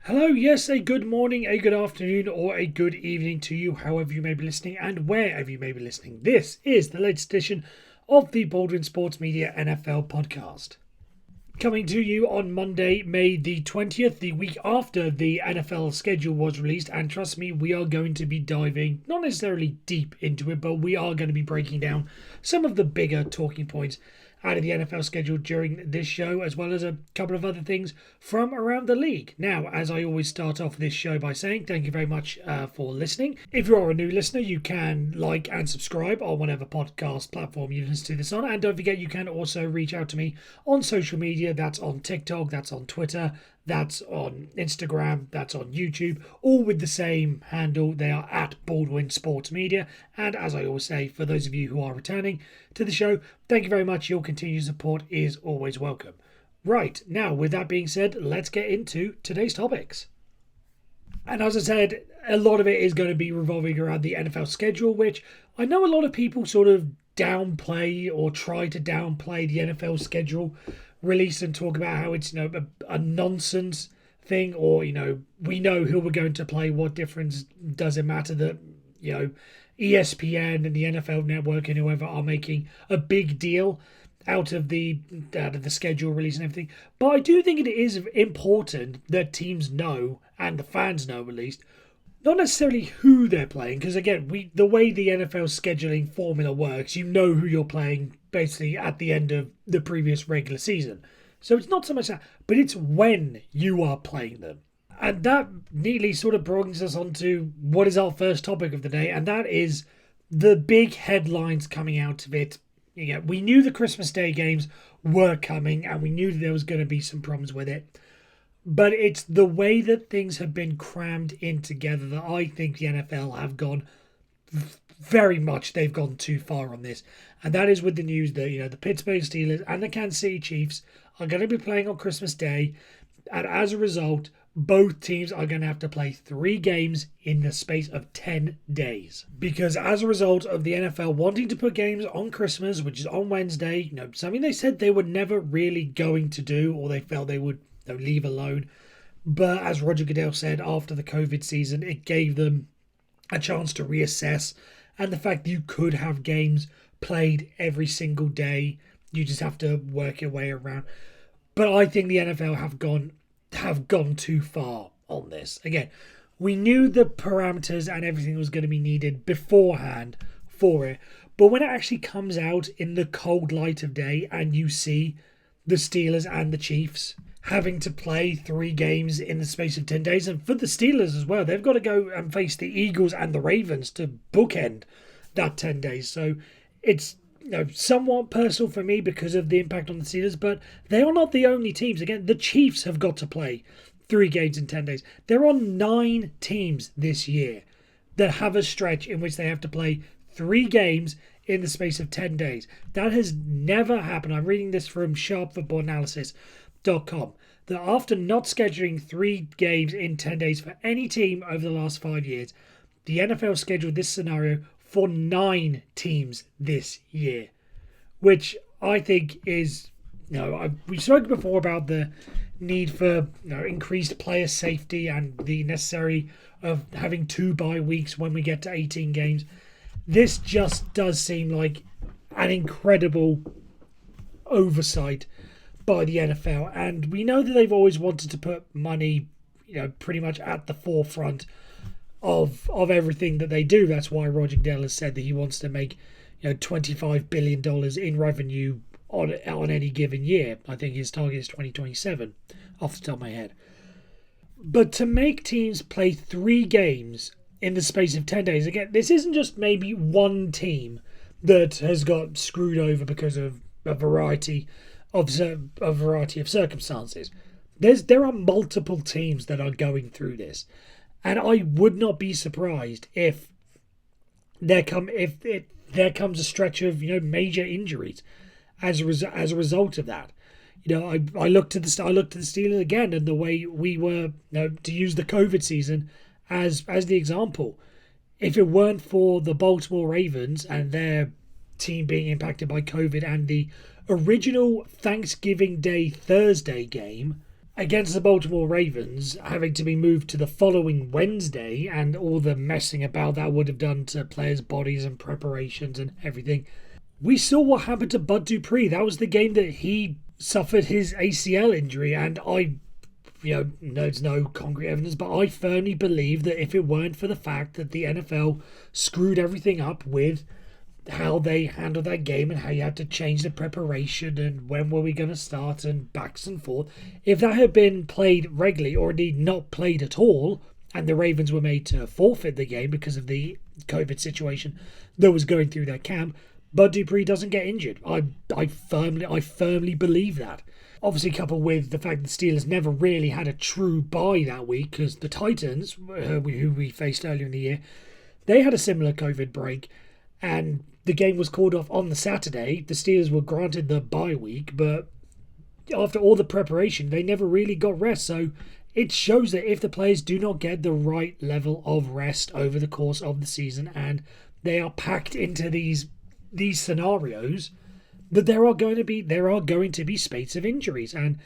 Hello, yes, a good morning, a good afternoon, or a good evening to you, however you may be listening and wherever you may be listening. This is the latest edition of the Baldwin Sports Media NFL podcast. Coming to you on Monday, May the 20th, the week after the NFL schedule was released. And trust me, we are going to be diving, not necessarily deep into it, but we are going to be breaking down some of the bigger talking points out of the NFL schedule during this show, as well as a couple of other things from around the league. Now, as I always start off this show by saying, thank you very much for listening. If you are a new listener, you can like and subscribe on whatever podcast platform you listen to this on. And don't forget, you can also reach out to me on social media. That's on TikTok, that's on Twitter, that's on Instagram, that's on YouTube, all with the same handle. They are at Baldwin Sports Media. And as I always say, for those of you who are returning to the show, thank you very much. Your continued support is always welcome. Right, now with that being said, let's get into today's topics. And as I said, a lot of it is going to be revolving around the NFL schedule, which I know a lot of people sort of downplay or try to downplay the NFL schedule release and talk about how it's, a nonsense thing, or, we know who we're going to play. What difference does it matter that, ESPN and the NFL Network and whoever are making a big deal out of the schedule release and everything. But I do think it is important that teams know, and the fans know at least, not necessarily who they're playing, because again, the way the NFL scheduling formula works, you know who you're playing basically at the end of the previous regular season. So it's not so much that, but it's when you are playing them. And that neatly sort of brings us on to what is our first topic of the day, and that is the big headlines coming out of it. We knew the Christmas Day games were coming, and we knew that there was going to be some problems with it. But it's the way that things have been crammed in together that I think the NFL have gone very much. They've gone too far on this. And that is with the news that, the Pittsburgh Steelers and the Kansas City Chiefs are going to be playing on Christmas Day. And as a result, both teams are going to have to play 3 games in the space of 10 days. Because as a result of the NFL wanting to put games on Christmas, which is on Wednesday, something they said they were never really going to do, or they felt they would leave alone. But as Roger Goodell said after the COVID season, it gave them a chance to reassess. And the fact that you could have games played every single day, you just have to work your way around. But I think the NFL have gone too far on this. Again, we knew the parameters and everything was going to be needed beforehand for it. But when it actually comes out in the cold light of day and you see the Steelers and the Chiefs having to play 3 games in the space of 10 days, and for the Steelers as well, they've got to go and face the Eagles and the Ravens to bookend that 10 days. So it's somewhat personal for me because of the impact on the Steelers, but they are not the only teams. Again, the Chiefs have got to play 3 games in 10 days. There are 9 teams this year that have a stretch in which they have to play 3 games in the space of 10 days. That has never happened. I'm reading this from sharpfootballanalysis.com. That after not scheduling 3 games in 10 days for any team over the last 5 years, the NFL scheduled this scenario for 9 teams this year, which I think is, we've spoken before about the need for increased player safety and the necessary of having 2 bye weeks when we get to 18 games. This just does seem like an incredible oversight by the NFL, and we know that they've always wanted to put money, pretty much at the forefront of everything that they do. That's why Roger Goodell has said that he wants to make $25 billion in revenue on any given year. I think his target is 2027 off the top of my head. But to make teams play 3 games in the space of 10 days, again, this isn't just maybe one team that has got screwed over because of a variety of circumstances. There are multiple teams that are going through this. And I would not be surprised if there comes a stretch of major injuries as a result of that. I looked at the Steelers again, and the way we were, to use the COVID season as the example. If it weren't for the Baltimore Ravens and their team being impacted by COVID and the original Thanksgiving Day Thursday game, against the Baltimore Ravens, having to be moved to the following Wednesday, and all the messing about that would have done to players' bodies and preparations and everything. We saw what happened to Bud Dupree. That was the game that he suffered his ACL injury, and there's no concrete evidence, but I firmly believe that if it weren't for the fact that the NFL screwed everything up with how they handled that game and how you had to change the preparation and when were we going to start and backs and forth, if that had been played regularly or indeed not played at all, and the Ravens were made to forfeit the game because of the COVID situation that was going through their camp, Bud Dupree doesn't get injured. I firmly believe that. Obviously, coupled with the fact that the Steelers never really had a true bye that week, because the Titans, who we faced earlier in the year, they had a similar COVID break, and the game was called off on the Saturday. The Steelers were granted the bye week, but after all the preparation, they never really got rest. So it shows that if the players do not get the right level of rest over the course of the season, and they are packed into these scenarios, that there are going to be spates of injuries. And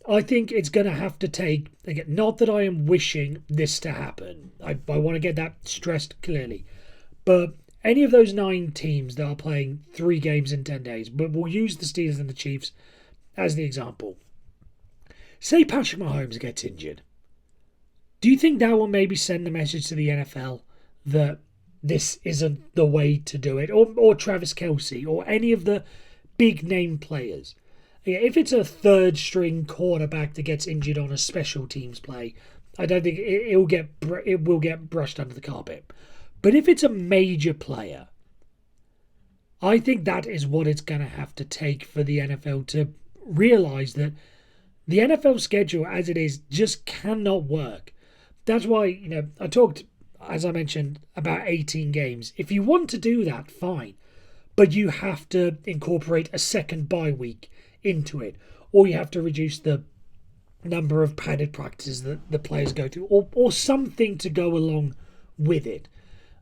I think it's going to have to take, again, not that I am wishing this to happen, I want to get that stressed clearly, but any of those 9 teams that are playing 3 games in 10 days, but we'll use the Steelers and the Chiefs as the example. Say Patrick Mahomes gets injured. Do you think that will maybe send the message to the NFL that this isn't the way to do it? Or Travis Kelce, or any of the big name players? If it's a third string quarterback that gets injured on a special teams play, I don't think it will get brushed under the carpet. But if it's a major player, I think that is what it's going to have to take for the NFL to realise that the NFL schedule as it is just cannot work. That's why, I talked, as I mentioned, about 18 games. If you want to do that, fine. But you have to incorporate a second bye week into it. Or you have to reduce the number of padded practices that the players go to. Or something to go along with it.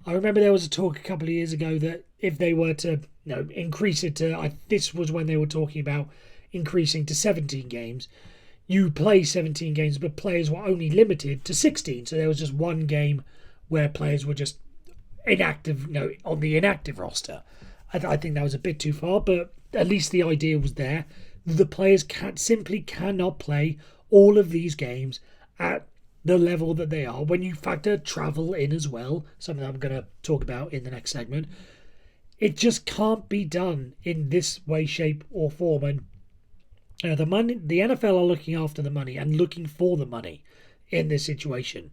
I remember there was a talk a couple of years ago that if they were to increase it to, this was when they were talking about increasing to 17 games, you play 17 games, but players were only limited to 16. So there was just one game where players were just inactive, on the inactive roster. I think that was a bit too far, but at least the idea was there. The players simply cannot play all of these games at the level that they are. When you factor travel in as well, something I'm going to talk about in the next segment, it just can't be done in this way, shape, or form. And the NFL are looking after the money and looking for the money in this situation.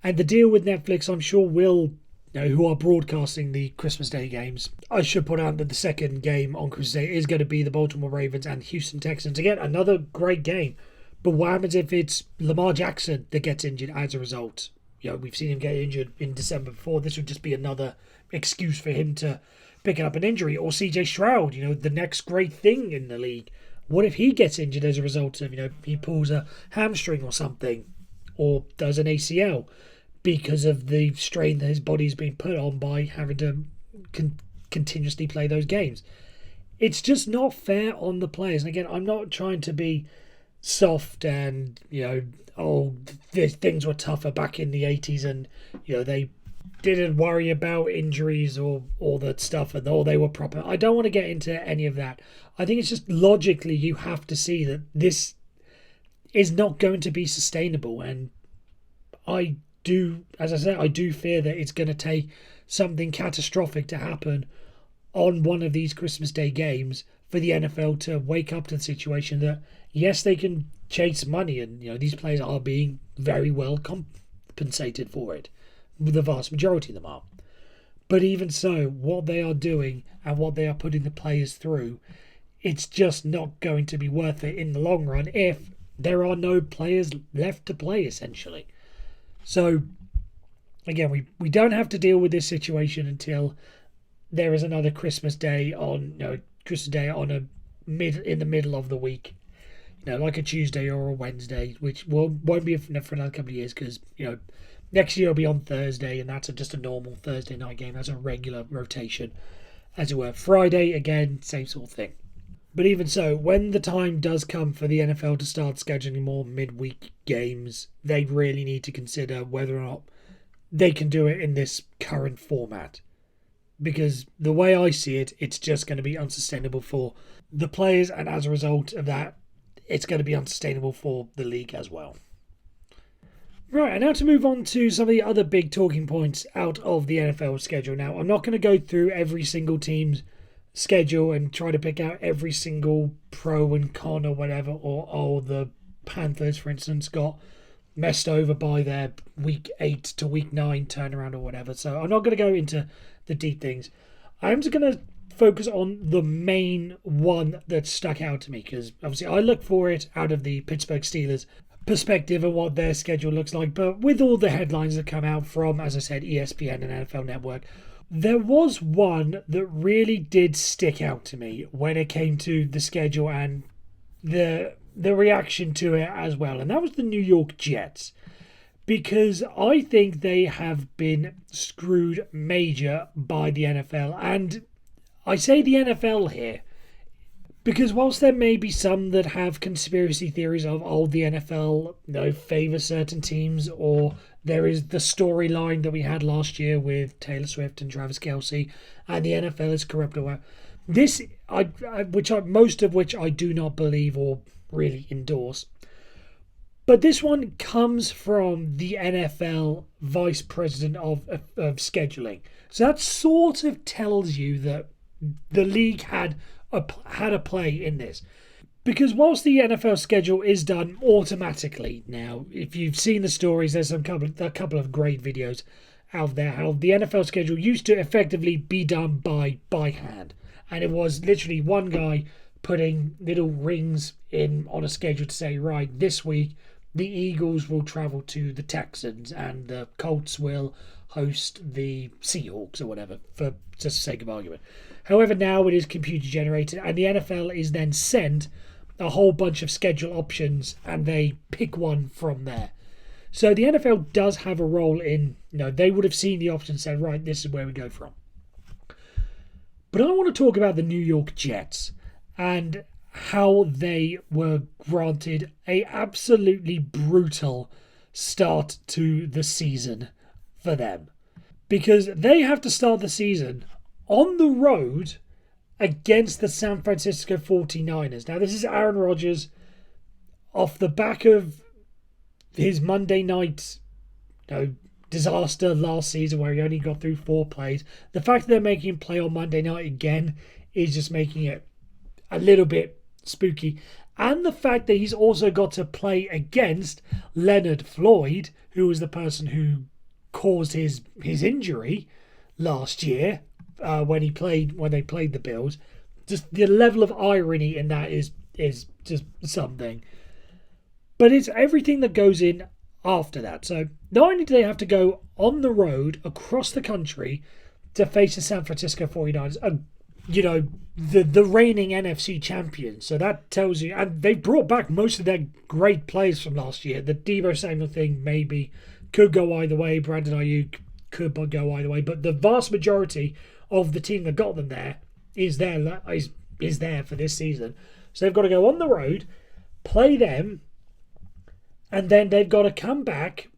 And the deal with Netflix, I'm sure, will, who are broadcasting the Christmas Day games. I should put out that the second game on Christmas Day is going to be the Baltimore Ravens and Houston Texans. Again, another great game. But what happens if it's Lamar Jackson that gets injured as a result? We've seen him get injured in December before. This would just be another excuse for him to pick up an injury. Or CJ Stroud, the next great thing in the league. What if he gets injured as a result of, he pulls a hamstring or something, or does an ACL because of the strain that his body's been put on by having to continuously play those games? It's just not fair on the players. And again, I'm not trying to be soft and things were tougher back in the 80s and they didn't worry about injuries or all that stuff and all they were proper. I don't want to get into any of that. I think it's just logically you have to see that this is not going to be sustainable, and I do fear that it's going to take something catastrophic to happen on one of these Christmas Day games for the NFL to wake up to the situation that, yes, they can chase money, and these players are being very well compensated for it. The vast majority of them are. But even so, what they are doing and what they are putting the players through, it's just not going to be worth it in the long run if there are no players left to play, essentially. So, again, we don't have to deal with this situation until there is another Christmas Day in the middle of the week, like a Tuesday or a Wednesday, which won't be for another couple of years because next year will be on Thursday, and that's just a normal Thursday night game. That's a regular rotation, as it were. Friday again, same sort of thing. But even so, when the time does come for the NFL to start scheduling more midweek games, they really need to consider whether or not they can do it in this current format. Because the way I see it, it's just going to be unsustainable for the players, and as a result of that, it's going to be unsustainable for the league as well. Right, and now to move on to some of the other big talking points out of the NFL schedule. Now, I'm not going to go through every single team's schedule and try to pick out every single pro and con or whatever, or the Panthers, for instance, got messed over by their week 8 to week 9 turnaround or whatever. So I'm not going to go into the deep things. I'm just going to focus on the main one that stuck out to me, because obviously I look for it out of the Pittsburgh Steelers perspective and what their schedule looks like. But with all the headlines that come out from, as I said, ESPN and NFL Network, there was one that really did stick out to me when it came to the schedule and the reaction to it as well, and that was the New York Jets, because I think they have been screwed major by the NFL. And I say the NFL here because whilst there may be some that have conspiracy theories of, the NFL favours certain teams, or there is the storyline that we had last year with Taylor Swift and Travis Kelce, and the NFL is corrupt or whatever. This, most of which I do not believe or really endorse. But this one comes from the NFL Vice President of scheduling. So that sort of tells you that the league had a play in this. Because whilst the NFL schedule is done automatically now, if you've seen the stories, there's a couple of great videos out there how the NFL schedule used to effectively be done by hand. And it was literally one guy putting little rings in on a schedule to say, right, this week the Eagles will travel to the Texans and the Colts will host the Seahawks or whatever, for just the sake of argument. However, now it is computer generated, and the NFL is then sent a whole bunch of schedule options and they pick one from there. So the NFL does have a role in, they would have seen the option and said, right, this is where we go from. But I want to talk about the New York Jets and how they were granted a absolutely brutal start to the season for them. Because they have to start the season on the road against the San Francisco 49ers. Now, this is Aaron Rodgers off the back of his Monday night disaster last season where he only got through 4 plays. The fact that they're making him play on Monday night again is just making it a little bit spooky. And the fact that he's also got to play against Leonard Floyd, who was the person who caused his injury last year when they played the Bills. Just the level of irony in that is just something. But it's everything that goes in after that. So not only do they have to go on the road across the country to face the San Francisco 49ers, the reigning NFC champions. So that tells you, and they've brought back most of their great players from last year. The Deebo Samuel thing maybe could go either way. Brandon Ayuk could go either way. But the vast majority of the team that got them there is there for this season. So they've got to go on the road, play them, and then they've got to come back,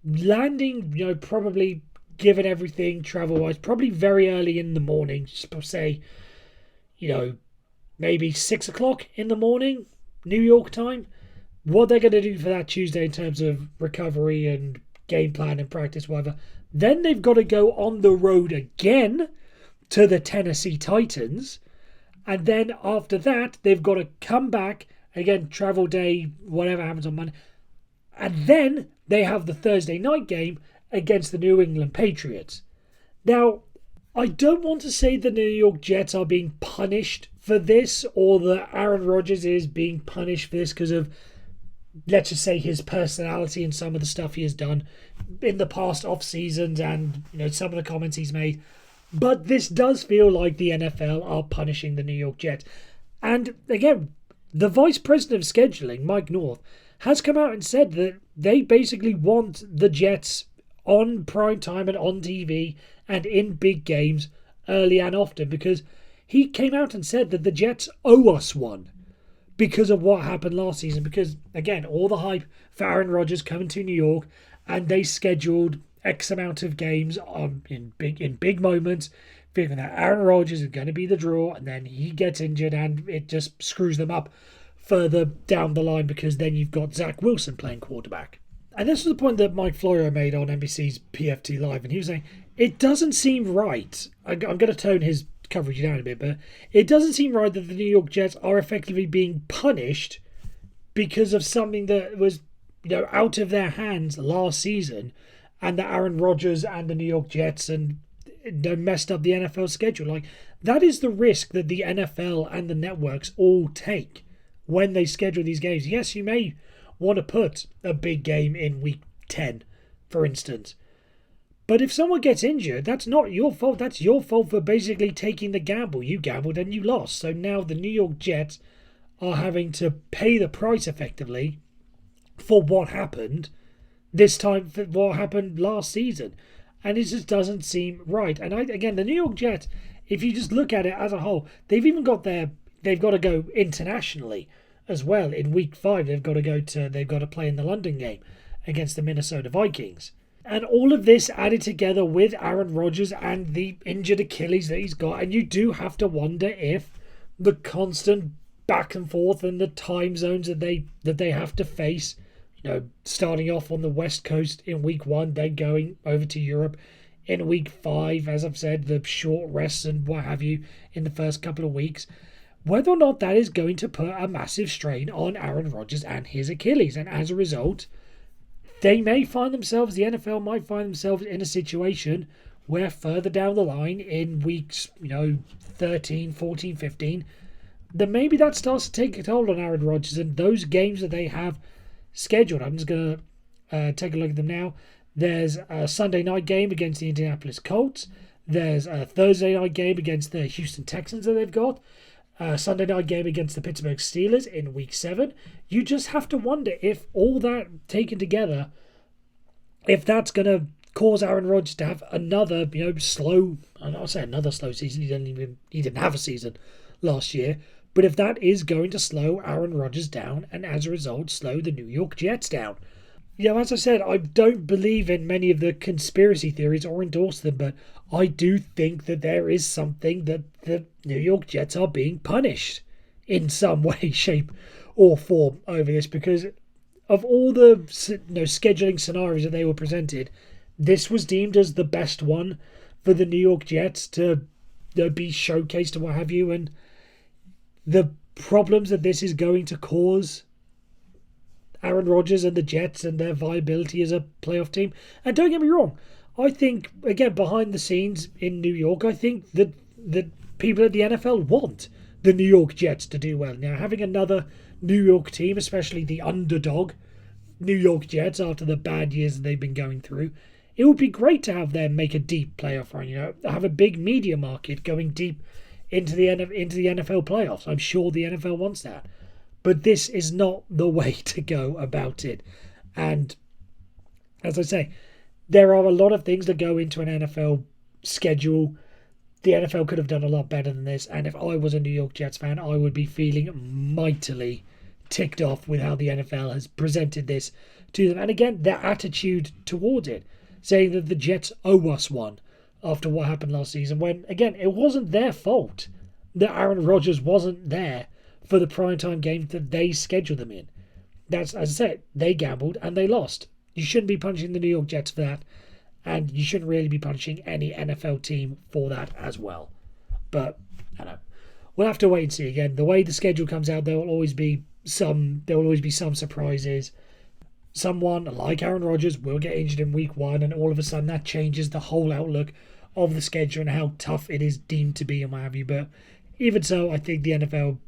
landing, probably given everything travel-wise, probably very early in the morning, say, maybe 6 o'clock in the morning, New York time. What they're going to do for that Tuesday in terms of recovery and game plan and practice, whatever. Then they've got to go on the road again to the Tennessee Titans. And then after that, they've got to come back, again, travel day, whatever happens on Monday. And then they have the Thursday night game against the New England Patriots. Now, I don't want to say the New York Jets are being punished for this, or that Aaron Rodgers is being punished for this because of, let's just say, his personality and some of the stuff he has done in the past off seasons and some of the comments he's made. But this does feel like the NFL are punishing the New York Jets. And again, the vice president of scheduling, Mike North, has come out and said that they basically want the Jets on prime time and on TV and in big games early and often, because he came out and said that the Jets owe us one because of what happened last season. Because, again, all the hype for Aaron Rodgers coming to New York, and they scheduled X amount of games in big moments, figuring that Aaron Rodgers is going to be the draw, and then he gets injured and it just screws them up further down the line because then you've got Zach Wilson playing quarterback. And this was the point that Mike Florio made on NBC's PFT Live, and he was saying, it doesn't seem right. I'm going to tone his coverage down a bit, but it doesn't seem right that the New York Jets are effectively being punished because of something that was, out of their hands last season, and that Aaron Rodgers and the New York Jets and messed up the NFL schedule. Like, that is the risk that the NFL and the networks all take when they schedule these games. Yes, you may want to put a big game in week 10, for instance. But if someone gets injured, that's not your fault. That's your fault for basically taking the gamble. You gambled and you lost. So now the New York Jets are having to pay the price effectively for what happened this time, for what happened last season. And it just doesn't seem right. And again, the New York Jets, if you just look at it as a whole, they've got to go internationally as well. In week 5, they've got to play in the London game against the Minnesota Vikings. And all of this added together with Aaron Rodgers and the injured Achilles that he's got. And you do have to wonder if the constant back and forth and the time zones that they have to face, starting off on the West Coast in week 1, then going over to Europe in week 5, as I've said, the short rests and what have you in the first couple of weeks, whether or not that is going to put a massive strain on Aaron Rodgers and his Achilles. And as a result, the NFL might find themselves in a situation where further down the line in weeks, 13, 14, 15, that maybe that starts to take a toll on Aaron Rodgers and those games that they have scheduled. I'm just going to take a look at them now. There's a Sunday night game against the Indianapolis Colts. There's a Thursday night game against the Houston Texans that they've got. Sunday night game against the Pittsburgh Steelers in week 7. You just have to wonder if all that taken together, if that's going to cause Aaron Rodgers to have another, slow, I'll say another slow season. He didn't have a season last year. But if that is going to slow Aaron Rodgers down and as a result slow the New York Jets down. As I said, I don't believe in many of the conspiracy theories or endorse them, but I do think that there is something that the New York Jets are being punished in some way, shape, or form over this because of all the scheduling scenarios that they were presented. This was deemed as the best one for the New York Jets to be showcased and what have you, and the problems that this is going to cause Aaron Rodgers and the Jets and their viability as a playoff team. And don't get me wrong, I think, again, behind the scenes in New York, I think that people at the NFL want the New York Jets to do well. Now, having another New York team, especially the underdog New York Jets after the bad years that they've been going through, it would be great to have them make a deep playoff run, have a big media market going deep into the NFL playoffs. I'm sure the NFL wants that. But this is not the way to go about it. And as I say, there are a lot of things that go into an NFL schedule. The NFL could have done a lot better than this. And if I was a New York Jets fan, I would be feeling mightily ticked off with how the NFL has presented this to them. And again, their attitude towards it, saying that the Jets owe us one after what happened last season, when, again, it wasn't their fault that Aaron Rodgers wasn't there for the primetime game that they scheduled them in. That's, as I said, they gambled and they lost. You shouldn't be punishing the New York Jets for that, and you shouldn't really be punishing any NFL team for that as well. But, I don't know. We'll have to wait and see. Again, the way the schedule comes out, there will always be some surprises. Someone like Aaron Rodgers will get injured in week 1, and all of a sudden that changes the whole outlook of the schedule and how tough it is deemed to be and what have you. But even so, I think the NFL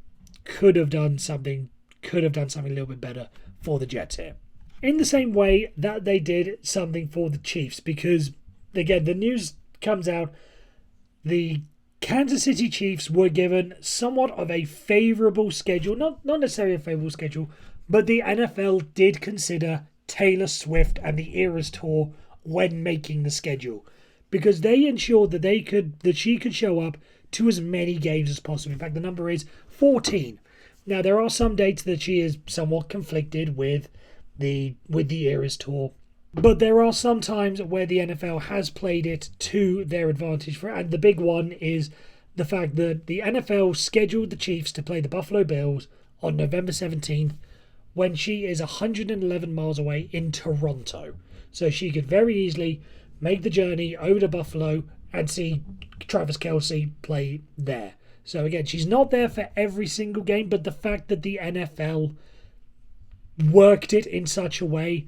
could have done something a little bit better for the Jets here. In the same way that they did something for the Chiefs, because, again, the news comes out, the Kansas City Chiefs were given somewhat of a favourable schedule, not necessarily a favourable schedule, but the NFL did consider Taylor Swift and the Eras Tour when making the schedule, because they ensured that she could show up to as many games as possible. In fact, the number is 14. Now, there are some dates that she is somewhat conflicted with the Eras Tour, but there are some times where the NFL has played it to their advantage. And the big one is the fact that the NFL scheduled the Chiefs to play the Buffalo Bills on November 17th when she is 111 miles away in Toronto. So she could very easily make the journey over to Buffalo and see Travis Kelce play there. So again, she's not there for every single game, but the fact that the NFL worked it in such a way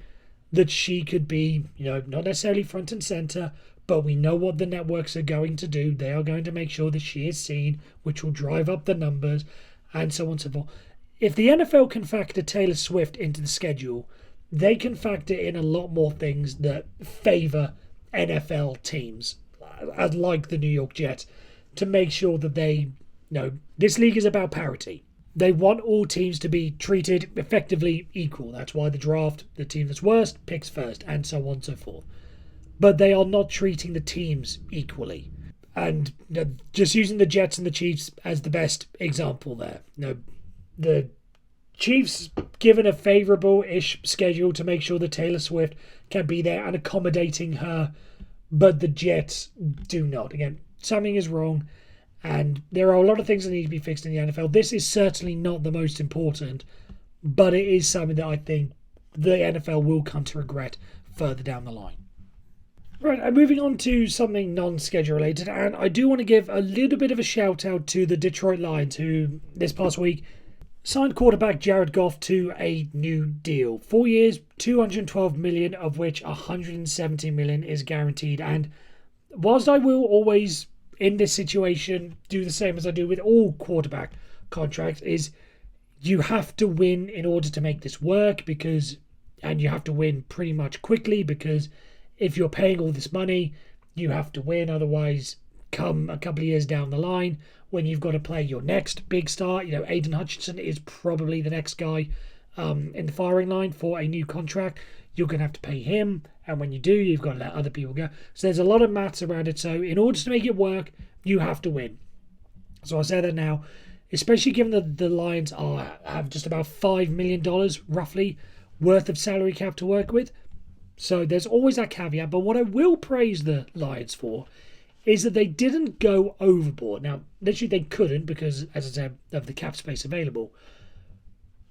that she could be, not necessarily front and center, but we know what the networks are going to do. They are going to make sure that she is seen, which will drive up the numbers, and so on and so forth. If the NFL can factor Taylor Swift into the schedule, they can factor in a lot more things that favor NFL teams, like the New York Jets, to make sure that they this league is about parity. They want all teams to be treated effectively equal. That's why the draft, the team that's worst picks first, and so on and so forth. But they are not treating the teams equally. And just using the Jets and the Chiefs as the best example there. The Chiefs given a favourable-ish schedule to make sure that Taylor Swift can be there and accommodating her, but the Jets do not. Again, something is wrong, and there are a lot of things that need to be fixed in the NFL. This is certainly not the most important, but it is something that I think the NFL will come to regret further down the line. Right, and moving on to something non-schedule related, and I do want to give a little bit of a shout out to the Detroit Lions, who this past week signed quarterback Jared Goff to a new deal. 4 years, $212 million, of which $170 million is guaranteed. And whilst I will always, in this situation, do the same as I do with all quarterback contracts, is you have to win in order to make this work, and you have to win pretty much quickly, because if you're paying all this money, you have to win. Otherwise, come a couple of years down the line, when you've got to play your next big star, Aiden Hutchinson is probably the next guy in the firing line for a new contract. You're going to have to pay him, and when you do, you've got to let other people go. So there's a lot of maths around it. So in order to make it work, you have to win. So I say that now, especially given that the Lions have just about $5 million roughly worth of salary cap to work with. So there's always that caveat. But what I will praise the Lions for is that they didn't go overboard. Now, literally they couldn't because, as I said, of the cap space available.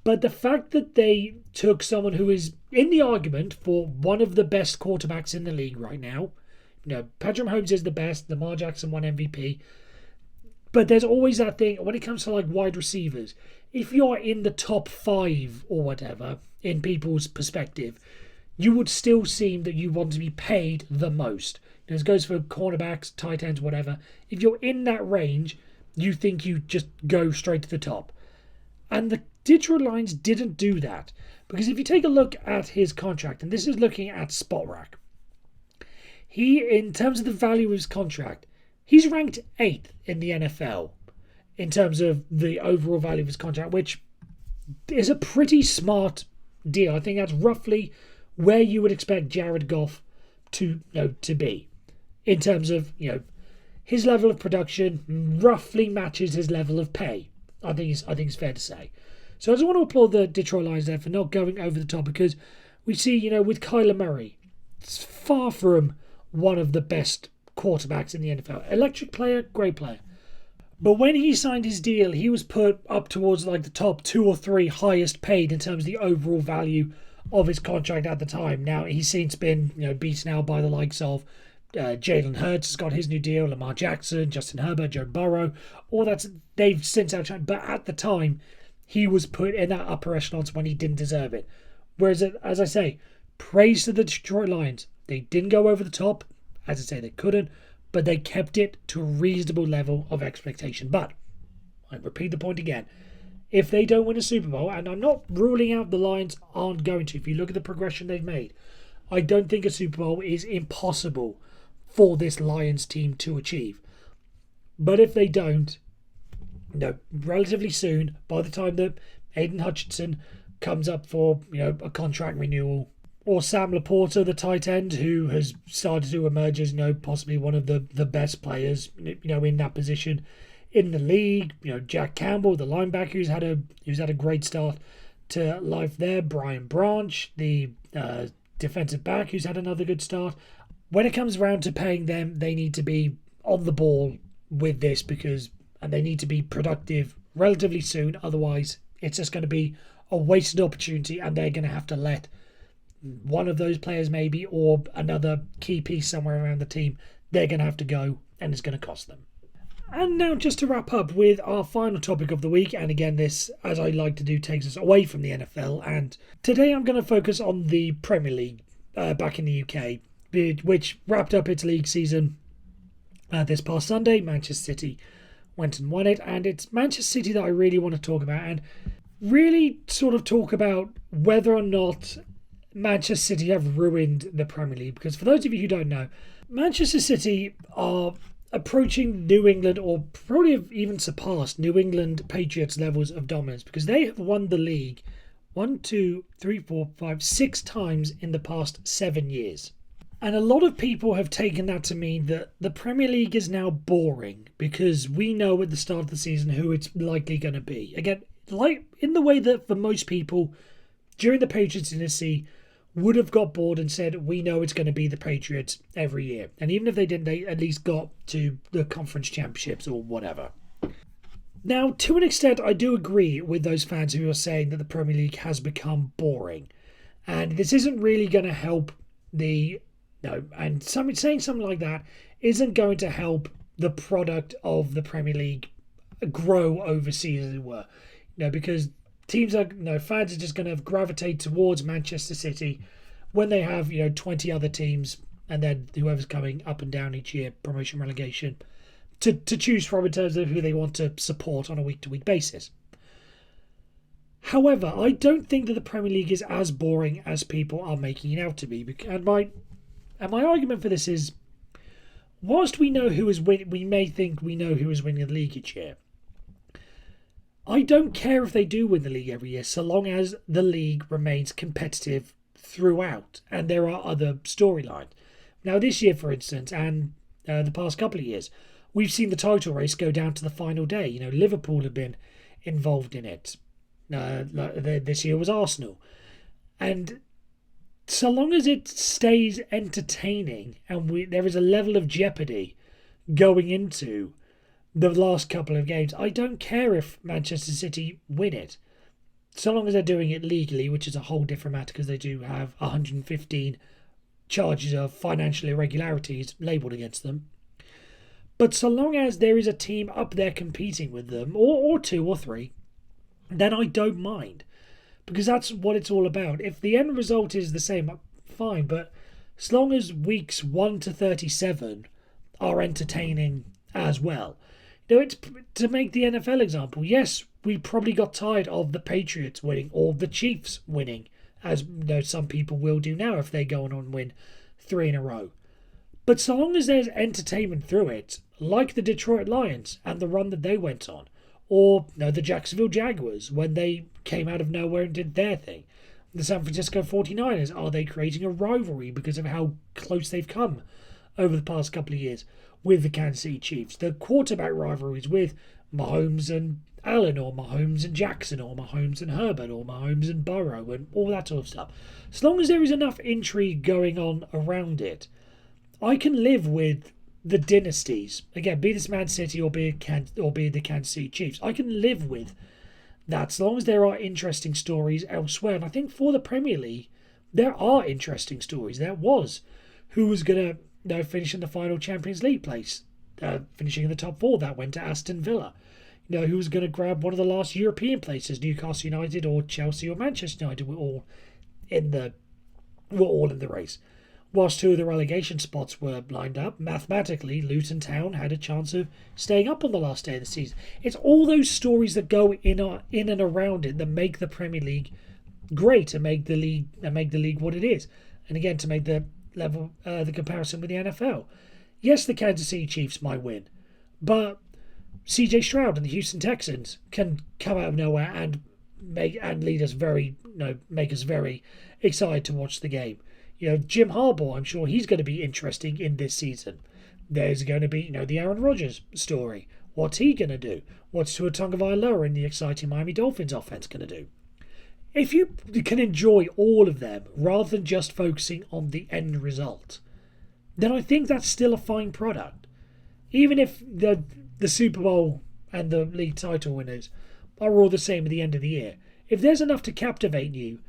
But the fact that they took someone who is in the argument for one of the best quarterbacks in the league right now. Patrick Mahomes is the best. Lamar Jackson won MVP. But there's always that thing when it comes to like wide receivers. If you're in the top 5 or whatever, in people's perspective, you would still seem that you want to be paid the most. This goes for cornerbacks, tight ends, whatever. If you're in that range, you think you just go straight to the top. And the Detroit Lions didn't do that. Because if you take a look at his contract, and this is looking at SpotRack, in terms of the value of his contract, he's ranked 8th in the NFL in terms of the overall value of his contract, which is a pretty smart deal. I think that's roughly where you would expect Jared Goff to be. In terms of, his level of production roughly matches his level of pay. I think it's fair to say. So I just want to applaud the Detroit Lions there for not going over the top, because we see, with Kyler Murray, it's far from one of the best quarterbacks in the NFL. Electric player, great player. But when he signed his deal, he was put up towards like the top 2 or 3 highest paid in terms of the overall value of his contract at the time. Now, he's since been beaten out by the likes of Jalen Hurts has got his new deal, Lamar Jackson, Justin Herbert, Joe Burrow, they've since outshined. But at the time, he was put in that upper echelons when he didn't deserve it. Whereas, as I say, praise to the Detroit Lions. They didn't go over the top. As I say, they couldn't, but they kept it to a reasonable level of expectation. But, I repeat the point again, if they don't win a Super Bowl, and I'm not ruling out the Lions aren't going to, if you look at the progression they've made, I don't think a Super Bowl is impossible for this Lions team to achieve. But if they don't, relatively soon, by the time that Aiden Hutchinson comes up for a contract renewal, or Sam Laporta, the tight end, who has started to emerge as, possibly one of the best players, in that position in the league. Jack Campbell, the linebacker, who's had a great start to life there. Brian Branch, the defensive back, who's had another good start. When it comes around to paying them, they need to be on the ball with this and they need to be productive relatively soon. Otherwise, it's just going to be a wasted opportunity, and they're going to have to let one of those players maybe, or another key piece somewhere around the team, they're going to have to go, and it's going to cost them. And now, just to wrap up with our final topic of the week, and again, this, as I like to do, takes us away from the NFL, and today I'm going to focus on the Premier League back in the UK, which wrapped up its league season this past Sunday. Manchester City went and won it, and it's Manchester City that I really want to talk about, and really sort of talk about whether or not Manchester City have ruined the Premier League. Because for those of you who don't know, Manchester City are approaching New England, or probably have even surpassed New England Patriots levels of dominance, because they have won the league 6 times in the past 7 years. And a lot of people have taken that to mean that the Premier League is now boring, because we know at the start of the season who it's likely going to be. Again, like in the way that for most people during the Patriots dynasty would have got bored and said, we know it's going to be the Patriots every year. And even if they didn't, they at least got to the conference championships or whatever. Now, to an extent, I do agree with those fans who are saying that the Premier League has become boring. And this isn't really going to help saying something like that isn't going to help the product of the Premier League grow overseas, as it were. Because fans are just going to gravitate towards Manchester City when they have 20 other teams, and then whoever's coming up and down each year, promotion, relegation, to choose from in terms of who they want to support on a week-to-week basis. However, I don't think that the Premier League is as boring as people are making it out to be. And my argument for this is, whilst we know who is winning, we may think we know who is winning the league each year. I don't care if they do win the league every year, so long as the league remains competitive throughout and there are other storylines. Now, this year, for instance, and the past couple of years, we've seen the title race go down to the final day. Liverpool have been involved in it. This year was Arsenal. And so long as it stays entertaining and there is a level of jeopardy going into the last couple of games, I don't care if Manchester City win it. So long as they're doing it legally, which is a whole different matter because they do have 115 charges of financial irregularities labelled against them. But so long as there is a team up there competing with them, or two or three, then I don't mind. Because that's what it's all about. If the end result is the same, fine. But as long as weeks 1 to 37 are entertaining as well. It's to make the NFL example. Yes, we probably got tired of the Patriots winning or the Chiefs winning, as some people will do now if they go on and win 3 in a row. But so long as there's entertainment through it, like the Detroit Lions and the run that they went on, or the Jacksonville Jaguars when they came out of nowhere and did their thing, the San Francisco 49ers, are they creating a rivalry because of how close they've come over the past couple of years with the Kansas City Chiefs? The quarterback rivalries with Mahomes and Allen, or Mahomes and Jackson, or Mahomes and Herbert, or Mahomes and Burrow, and all that sort of stuff. As long as there is enough intrigue going on around it, I can live with the dynasties. Again, be this Man City or be the Kansas City Chiefs. I can live with that as long as there are interesting stories elsewhere. And I think for the Premier League, there are interesting stories. There was who was going to finish in the final Champions League place, finishing in the top 4. That went to Aston Villa. Who was going to grab one of the last European places, Newcastle United or Chelsea or Manchester United, were all in the race. Whilst 2 of the relegation spots were lined up, mathematically, Luton Town had a chance of staying up on the last day of the season. It's all those stories that go in and around it that make the Premier League great and make the league what it is. And again, to make the comparison with the NFL. Yes, the Kansas City Chiefs might win, but CJ Stroud and the Houston Texans can come out of nowhere and lead us very, make us very excited to watch the game. Jim Harbaugh, I'm sure he's going to be interesting in this season. There's going to be, the Aaron Rodgers story. What's he going to do? What's Tua Tagovailoa and the exciting Miami Dolphins offense going to do? If you can enjoy all of them rather than just focusing on the end result, then I think that's still a fine product. Even if the Super Bowl and the league title winners are all the same at the end of the year, if there's enough to captivate you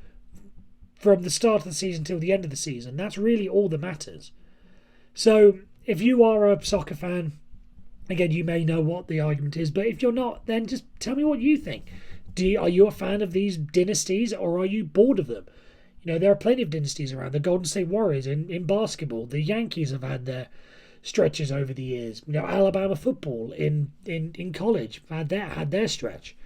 from the start of the season till the end of the season, that's really all that matters. So if you are a soccer fan, again, you may know what the argument is, but if you're not, then just tell me what you think. Are you a fan of these dynasties, or are you bored of them? There are plenty of dynasties around. The Golden State Warriors in basketball. The Yankees have had their stretches over the years. Alabama football in college had their stretch.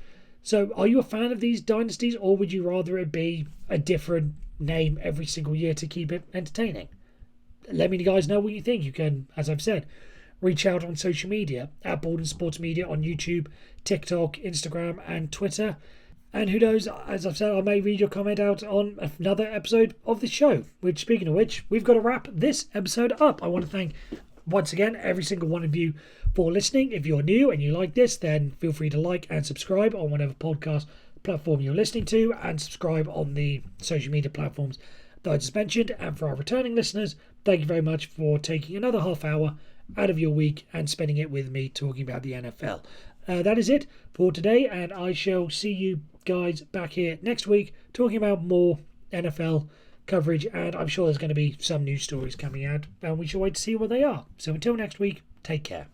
So are you a fan of these dynasties, or would you rather it be a different name every single year to keep it entertaining? Let me guys know what you think. You can, as I've said, reach out on social media at Borden Sports Media on YouTube, TikTok, Instagram, and Twitter. And who knows, as I've said, I may read your comment out on another episode of the show. Which, speaking of which, we've got to wrap this episode up. I want to thank, once again, every single one of you for listening. If you're new and you like this, then feel free to like and subscribe on whatever podcast platform you're listening to, and subscribe on the social media platforms that I just mentioned. And for our returning listeners, thank you very much for taking another half hour out of your week and spending it with me talking about the NFL. That is it for today, and I shall see you guys back here next week talking about more NFL coverage, and I'm sure there's going to be some news stories coming out, and we shall wait to see what they are. So until next week, take care.